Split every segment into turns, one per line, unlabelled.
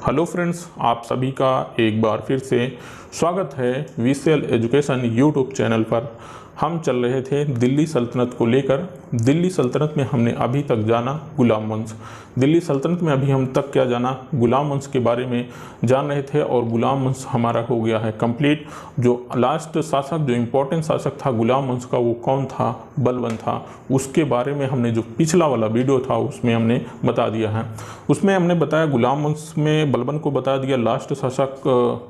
Hello friends, आप सभी का एक बार फिर से स्वागत है वीसीएल एजुकेशन यूट्यूब चैनल पर। हम चल रहे थे दिल्ली सल्तनत को लेकर। दिल्ली सल्तनत में हमने अभी तक जाना गुलाम वंश। दिल्ली सल्तनत में अभी हम तक क्या जाना, गुलाम वंश के बारे में जान रहे थे और गुलाम वंश हमारा हो गया है कंप्लीट। जो लास्ट शासक, जो इम्पोर्टेंट शासक था गुलाम वंश का, वो कौन था? बलबन था। उसके बारे में हमने जो पिछला वाला वीडियो था उसमें हमने बता दिया है। उसमें हमने बताया गुलाम वंश में बलबन को बता दिया लास्ट शासक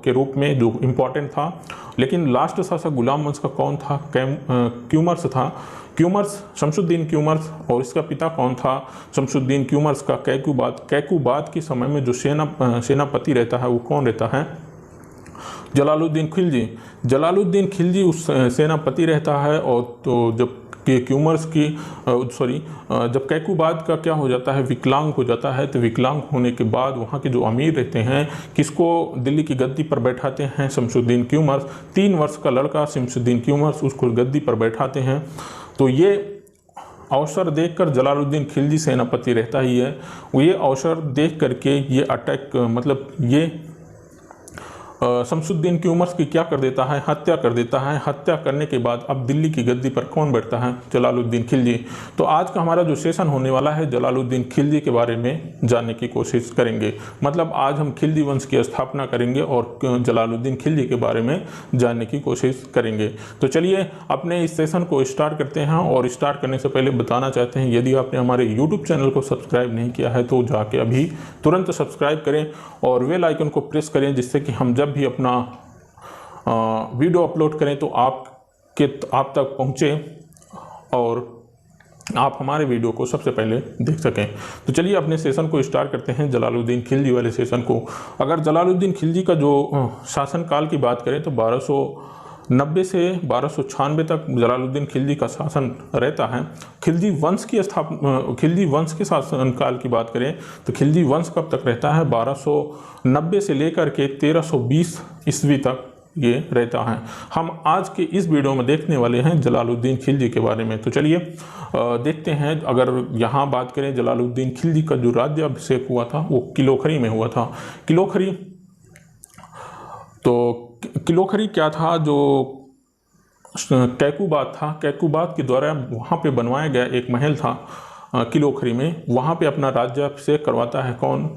के रूप में जो इम्पोर्टेंट था। लेकिन लास्ट शासक गुलाम वंश का कौन था? क्यूमर्स था। क्यूमर्स, शमसुद्दीन क्यूमर्स। और इसका पिता कौन था? शमसुद्दीन क्यूमर्स का कैकुबाद के समय में जो सेनापति रहता है वो कौन रहता है? जलालुद्दीन खिलजी। जलालुद्दीन खिलजी उस सेनापति रहता है। और तो जब क्यूमर्स की जब कैकुबाद का क्या हो जाता है, विकलांग हो जाता है, तो विकलांग होने के बाद वहाँ के जो अमीर रहते हैं, किसको दिल्ली की गद्दी पर बैठाते हैं? शमसुद्दीन क्यूमर्स। 3 वर्ष का लड़का शमसुद्दीन क्यूमर्स, उसको गद्दी पर बैठाते हैं। तो ये अवसर देखकर जलालुद्दीन खिलजी सेनापति रहता ही है। ये अवसर देख करके ये अटैक, मतलब ये शमसुद्दीन क्यूमर्स की क्या कर देता है? हत्या कर देता है। हत्या करने के बाद अब दिल्ली की गद्दी पर कौन बैठता है? जलालुद्दीन खिलजी। तो आज का हमारा जो सेशन होने वाला है जलालुद्दीन खिलजी के बारे में जानने की कोशिश करेंगे। मतलब आज हम खिलजी वंश की स्थापना करेंगे और जलालुद्दीन खिलजी के बारे में जानने की कोशिश करेंगे। तो चलिए अपने इस सेशन को स्टार्ट करते हैं। और स्टार्ट करने से पहले बताना चाहते हैं, यदि आपने हमारे यूट्यूब चैनल को सब्सक्राइब नहीं किया है तो जाके अभी तुरंत सब्सक्राइब करें और बेल आइकन को प्रेस करें, जिससे कि हम जब भी अपना वीडियो अपलोड करें तो आप तक पहुंचे और आप हमारे वीडियो को सबसे पहले देख सकें। तो चलिए अपने सेशन को स्टार्ट करते हैं, जलालुद्दीन खिलजी वाले सेशन को। अगर जलालुद्दीन खिलजी का जो शासनकाल की बात करें तो 1290 से 1296 तक जलालुद्दीन खिलजी का शासन रहता है। खिलजी वंश के शासनकाल की बात करें तो खिलजी वंश कब तक रहता है? 1290 से लेकर के 1320 ईस्वी तक ये रहता है। हम आज के इस वीडियो में देखने वाले हैं जलालुद्दीन खिलजी के बारे में। तो चलिए देखते हैं। अगर यहाँ बात करें जलालुद्दीन खिलजी का जो राज्याभिषेक हुआ था वो किलोखरी में हुआ था। किलोखरी क्या था? जो कैकुबाद था, कैकुबाद के द्वारा वहाँ पे बनवाया गया एक महल था किलोखरी में। वहाँ पे अपना राज्याभिषेक करवाता है कौन?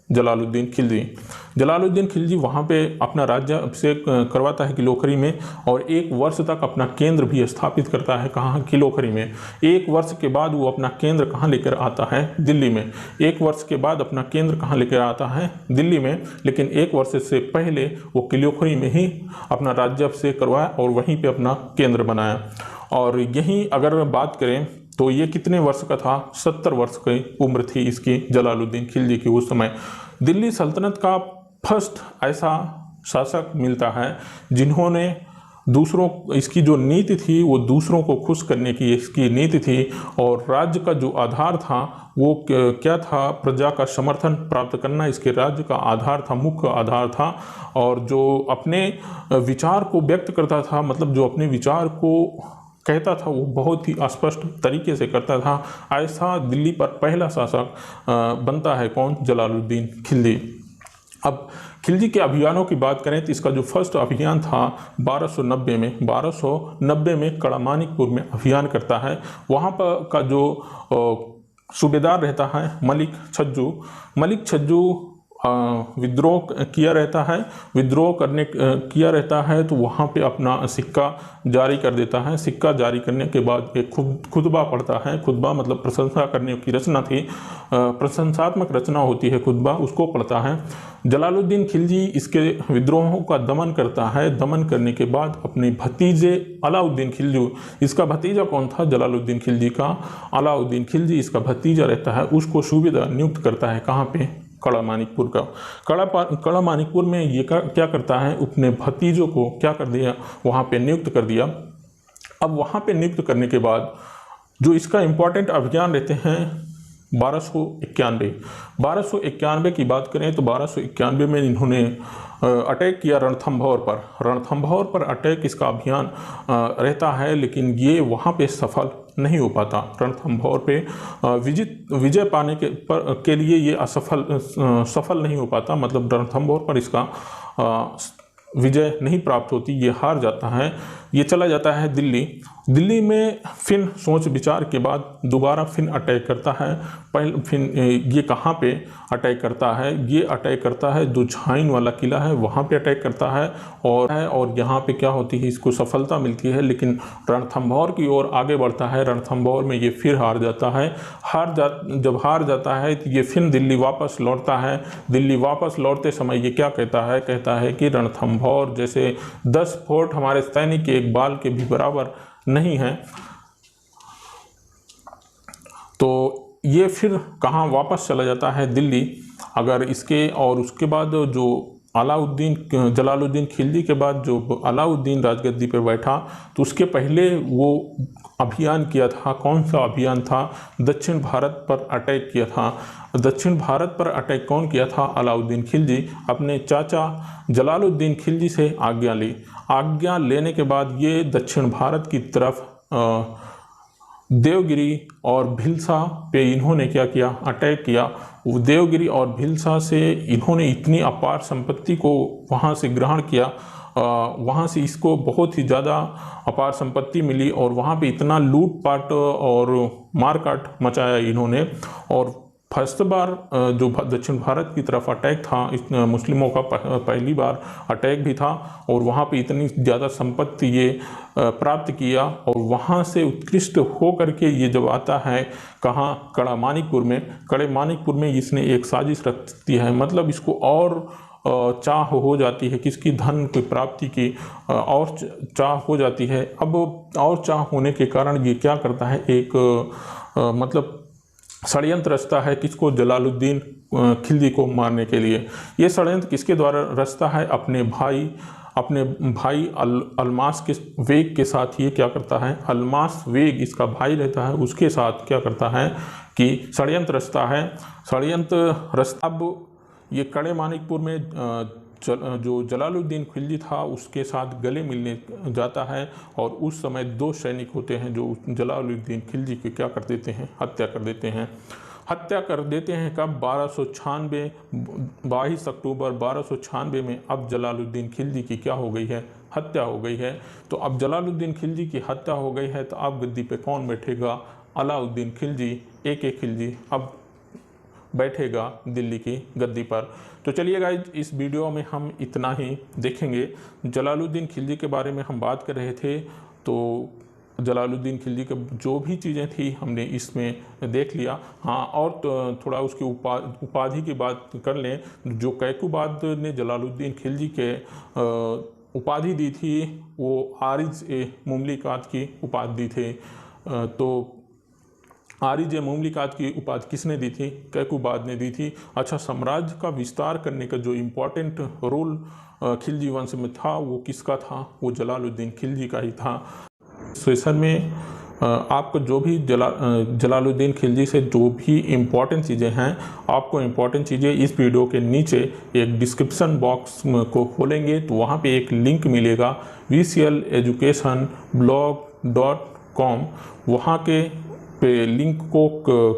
जलालुद्दीन खिलजी। जलालुद्दीन खिलजी वहाँ पे अपना राज्याभिषेक करवाता है किलोखरी में और 1 वर्ष तक अपना केंद्र भी स्थापित करता है। कहाँ? किलोखरी में। 1 वर्ष के बाद वो अपना केंद्र कहाँ लेकर आता है? दिल्ली में। 1 वर्ष के बाद अपना केंद्र कहाँ लेकर आता है? दिल्ली में। लेकिन 1 वर्ष से पहले वो किलोखरी में ही अपना राज्याभिषेक करवाया और वहीं पर अपना केंद्र बनाया। और यहीं अगर बात करें तो ये कितने वर्ष का था? 70 वर्ष की उम्र थी इसकी, जलालुद्दीन खिलजी की उस समय। दिल्ली सल्तनत का फर्स्ट ऐसा शासक मिलता है जिन्होंने इसकी जो नीति थी वो दूसरों को खुश करने की इसकी नीति थी। और राज्य का जो आधार था वो क्या था? प्रजा का समर्थन प्राप्त करना इसके राज्य का आधार था, मुख्य आधार था। और जो अपने विचार को व्यक्त करता था, मतलब जो अपने विचार को कहता था वो बहुत ही स्पष्ट तरीके से करता था। ऐसा दिल्ली पर पहला शासक बनता है कौन? जलालुद्दीन खिलजी। अब खिलजी के अभियानों की बात करें तो इसका जो फर्स्ट अभियान था 1290 में कड़ामानिकपुर में अभियान करता है। वहाँ पर का जो सूबेदार रहता है मलिक छज्जू विद्रोह किया रहता है। तो वहाँ पे अपना सिक्का जारी कर देता है। सिक्का जारी करने के बाद एक खुतबा पढ़ता है। खुतबा मतलब प्रशंसा करने की रचना थी, प्रशंसात्मक रचना होती है खुतबा, उसको पढ़ता है। जलालुद्दीन खिलजी इसके विद्रोहों का दमन करता है। दमन करने के बाद अपने भतीजे अलाउद्दीन खिलजी, इसका भतीजा कौन था? जलालुद्दीन खिलजी का अलाउद्दीन खिलजी इसका भतीजा रहता है, उसको सूबेदार नियुक्त करता है। कहाँ पे? कड़ामानिकपुर का। कड़ामानिकपुर में ये क्या करता है? अपने भतीजों को क्या कर दिया? वहाँ पे नियुक्त कर दिया। अब वहाँ पे नियुक्त करने के बाद जो इसका इम्पोर्टेंट अभियान रहते हैं 1291 की बात करें तो 1291 में इन्होंने अटैक किया रणथंभौर पर। रणथंभौर पर अटैक इसका अभियान रहता है, लेकिन ये वहाँ पे सफल नहीं हो पाता। रणथंभौर पे विजय पाने के लिए ये सफल नहीं हो पाता, मतलब रणथंभौर पर इसका विजय नहीं प्राप्त होती, ये हार जाता है। ये चला जाता है दिल्ली में फिर सोच विचार के बाद दोबारा फिर अटैक करता है। पहले फिर ये कहाँ पे अटैक करता है, ये अटैक करता है जो झाइन वाला किला है वहाँ पे अटैक करता है। और यहाँ पे क्या होती है, इसको सफलता मिलती है, लेकिन रणथंभौर की ओर आगे बढ़ता है। रणथंभौर में ये फिर हार जाता है। जब हार जाता है तो ये फिर दिल्ली वापस लौटता है। दिल्ली वापस लौटते समय ये क्या कहता है कि रणथंभौर जैसे 10 फोर्ट हमारे सैनिक के एक बाल के भी बराबर नहीं है। तो ये फिर कहाँ वापस चला जाता है, दिल्ली। अगर इसके और उसके बाद जो जलालुद्दीन खिलजी के बाद जो अलाउद्दीन राजगद्दी पर बैठा, तो उसके पहले वो अभियान किया था। कौन सा अभियान था? दक्षिण भारत पर अटैक किया था। दक्षिण भारत पर अटैक कौन किया था? अलाउद्दीन खिलजी। अपने चाचा जलालुद्दीन खिलजी से आज्ञा ली। आज्ञा लेने के बाद ये दक्षिण भारत की तरफ देवगिरी और भिलसा पे इन्होंने क्या किया? अटैक किया। देवगिरी और भिलसा से इन्होंने इतनी अपार संपत्ति को वहाँ से ग्रहण किया, वहाँ से इसको बहुत ही ज़्यादा अपार संपत्ति मिली और वहाँ पे इतना लूटपाट और मारकाट मचाया इन्होंने। और फर्स्ट बार जो दक्षिण भारत की तरफ अटैक था, इस मुस्लिमों का पहली बार अटैक भी था और वहाँ पे इतनी ज़्यादा संपत्ति ये प्राप्त किया। और वहाँ से उत्कृष्ट हो करके ये जब आता है कहाँ? कड़े मानिकपुर में इसने एक साजिश रखती है, मतलब इसको और चाह हो जाती है, किसकी? धन की प्राप्ति की और चाह हो जाती है। अब और चाह होने के कारण ये क्या करता है, एक मतलब षड्यंत्र रचता है, किसको? जलालुद्दीन खिलजी को मारने के लिए। ये षड्यंत्र किसके द्वारा रचता है? अपने भाई अल्मास के वेग के साथ ये क्या करता है? अल्मास वेग इसका भाई रहता है, उसके साथ क्या करता है कि षड्यंत्र रचता है। अब ये कड़े मानिकपुर में जो जलालुद्दीन खिलजी था उसके साथ गले मिलने जाता है। और उस समय 2 सैनिक होते हैं जो जलालुद्दीन खिलजी की क्या कर देते हैं? हत्या कर देते हैं। कब? 22 अक्टूबर 1296 में अब जलालुद्दीन खिलजी की क्या हो गई है? हत्या हो गई है। तो अब जलालुद्दीन खिलजी की हत्या हो गई है, तो अब गद्दी पे कौन बैठेगा? अलाउद्दीन खिलजी, AK खिलजी अब बैठेगा दिल्ली की गद्दी पर। तो चलिए गाइज, इस वीडियो में हम इतना ही देखेंगे। जलालुद्दीन खिलजी के बारे में हम बात कर रहे थे, तो जलालुद्दीन खिलजी के जो भी चीज़ें थी हमने इसमें देख लिया। हाँ, और थोड़ा उसकी उपाधि की बात कर लें। जो कैकुबाद ने जलालुद्दीन खिलजी के उपाधि दी थी, वो आरिज-ए-मुमलिकात की उपाधि दी थी। तो आरिज-ए-मुमलिकात की उपाधि किसने दी थी? कैकुबाद ने दी थी। अच्छा, साम्राज्य का विस्तार करने का जो इम्पोर्टेंट रोल खिलजी वंश में था वो किसका था? वो जलालुद्दीन खिलजी का ही था। सेशन में आपको जो भी जलालुद्दीन खिलजी से जो भी इम्पोर्टेंट चीज़ें हैं, आपको इम्पोर्टेंट चीज़ें इस वीडियो के नीचे एक डिस्क्रिप्शन बॉक्स को खोलेंगे तो वहाँ पे एक लिंक मिलेगा vcleducationblog.com। वहाँ के पे लिंक को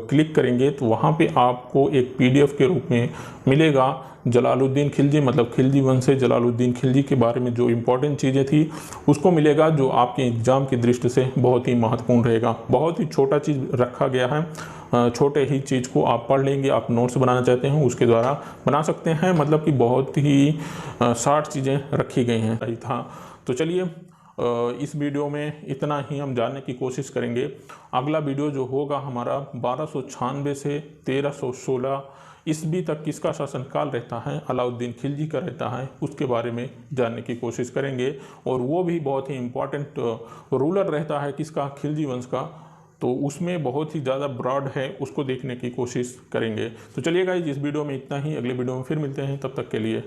क्लिक करेंगे तो वहाँ पे आपको एक PDF के रूप में मिलेगा जलालुद्दीन खिलजी, मतलब खिलजी वंश से जलालुद्दीन खिलजी के बारे में जो इम्पोर्टेंट चीज़ें थी उसको मिलेगा, जो आपके एग्ज़ाम की दृष्टि से बहुत ही महत्वपूर्ण रहेगा। बहुत ही छोटा चीज़ रखा गया है, छोटे ही चीज़ को आप पढ़ लेंगे। आप नोट्स बनाना चाहते हैं उसके द्वारा बना सकते हैं, मतलब कि बहुत ही शार्ट चीज़ें रखी गई हैं। सही था। तो चलिए, इस वीडियो में इतना ही हम जानने की कोशिश करेंगे। अगला वीडियो जो होगा हमारा 1296 से 1316 ईस्वी तक किसका शासनकाल रहता है? अलाउद्दीन खिलजी का रहता है, उसके बारे में जानने की कोशिश करेंगे। और वो भी बहुत ही इम्पोर्टेंट रूलर रहता है किसका? खिलजी वंश का। तो उसमें बहुत ही ज़्यादा ब्रॉड है, उसको देखने की कोशिश करेंगे। तो चलिए गाइस, इस वीडियो में इतना ही। अगले वीडियो में फिर मिलते हैं, तब तक के लिए